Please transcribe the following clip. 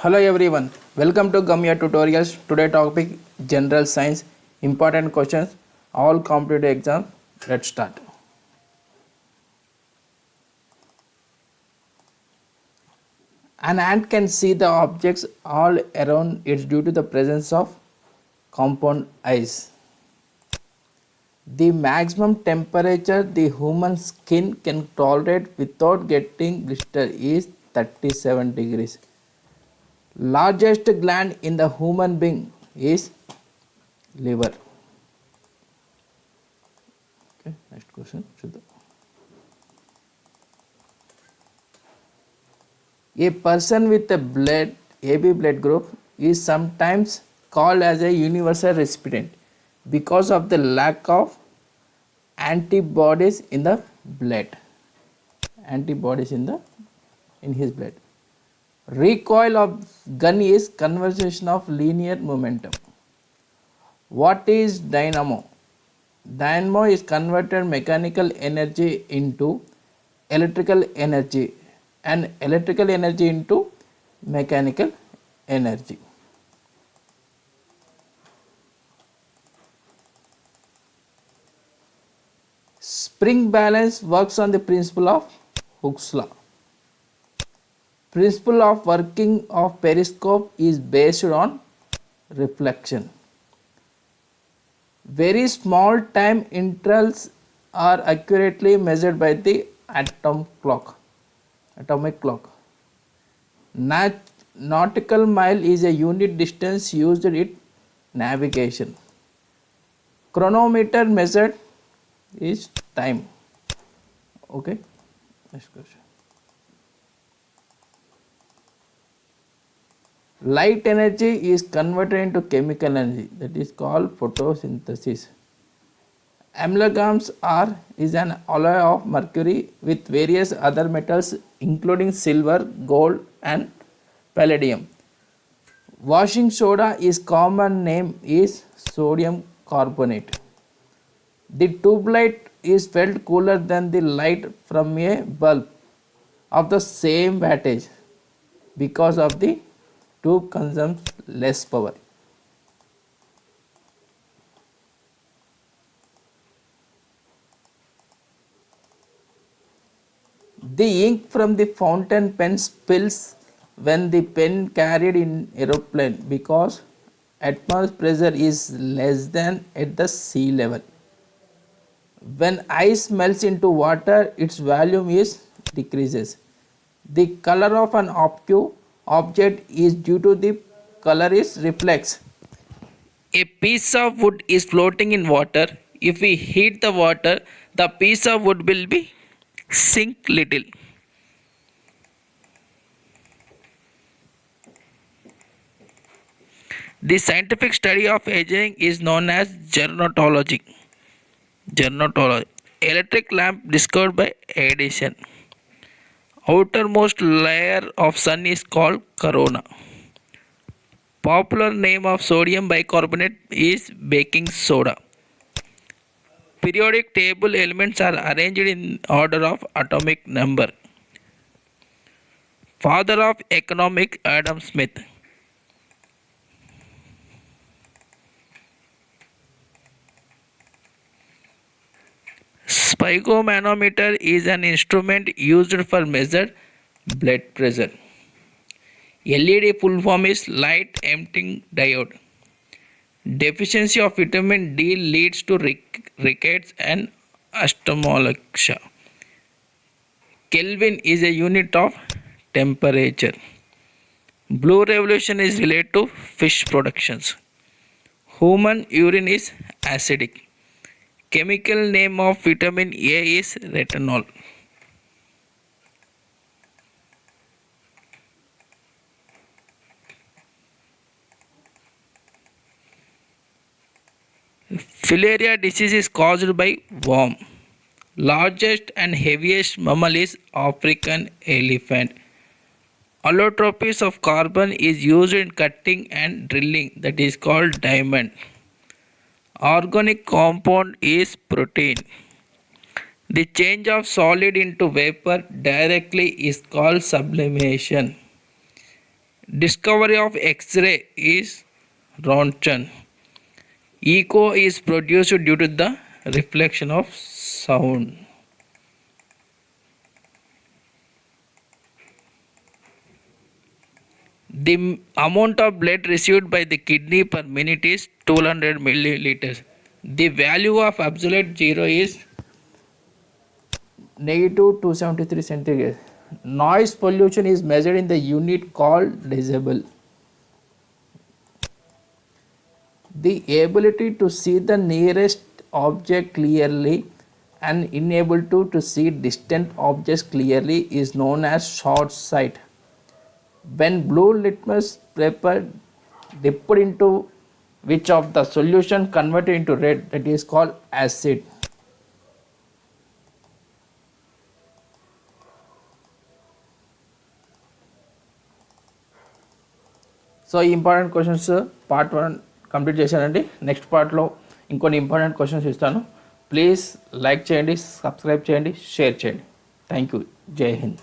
Hello everyone, welcome to Gamya Tutorials. Today topic General Science, important questions, all competitive exams. Let's start. An ant can see the objects all around it due to the presence of compound eyes. The maximum temperature the human skin can tolerate without getting blister is 37 degrees. Largest gland in the human being is liver. Okay, next question. A person with a blood AB blood group is sometimes called as a universal recipient because of the lack of antibodies in the blood. Antibodies in his blood. Recoil of gun is conservation of linear momentum. What is dynamo? Dynamo is converted mechanical energy into electrical energy and electrical energy into mechanical energy. Spring balance works on the principle of Hooke's law. Principle of working of periscope is based on reflection. Very small time intervals are accurately measured by the atomic clock. Nautical mile is a unit distance used in navigation. Chronometer measured is time. Okay, next question. Light energy is converted into chemical energy, that is called photosynthesis. Amalgams is an alloy of mercury with various other metals including silver, gold and palladium. Washing soda is common name is sodium carbonate. The tube light is felt cooler than the light from a bulb of the same wattage because of the tube consumes less power. The ink from the fountain pen spills when the pen carried in aeroplane because atmospheric pressure is less than at the sea level. When ice melts into water, its volume is decreases. The color of an object is due to the color is reflects. A piece of wood is floating in water. If we heat the water, the piece of wood will be sink little. The scientific study of aging is known as gerontology. Electric lamp discovered by Edison. Outermost layer of sun is called corona. Popular name of sodium bicarbonate is baking soda. Periodic table elements are arranged in order of atomic number. Father of economic Adam Smith. Sphygmomanometer is an instrument used for measure blood pressure. LED full form is light emitting diode. Deficiency of vitamin D leads to rickets and asthmalacia. Kelvin is a unit of temperature. Blue revolution is related to fish productions. Human urine is acidic. Chemical name of vitamin A is retinol. Filaria disease is caused by worm. Largest and heaviest mammal is African elephant. Allotropies of carbon is used in cutting and drilling, that is called diamond. Organic compound is protein. The change of solid into vapor directly is called sublimation. Discovery of X-ray is Rontgen. Echo is produced due to the reflection of sound. The amount of blood received by the kidney per minute is 200 milliliters. The value of absolute zero is negative 273 centigrade. Noise pollution is measured in the unit called decibel. The ability to see the nearest object clearly and inability to see distant objects clearly is known as short sight. When blue litmus paper dipped into which of the solution converted into red, that is called acid. So ఈ important questions part 1 complete చేశానండి. Next పార్ట్లో ఇంకొన్ని important questions ఇస్తాను. Please like చేయండి, subscribe చేయండి, share చేయండి. Thank you. జై హింద్.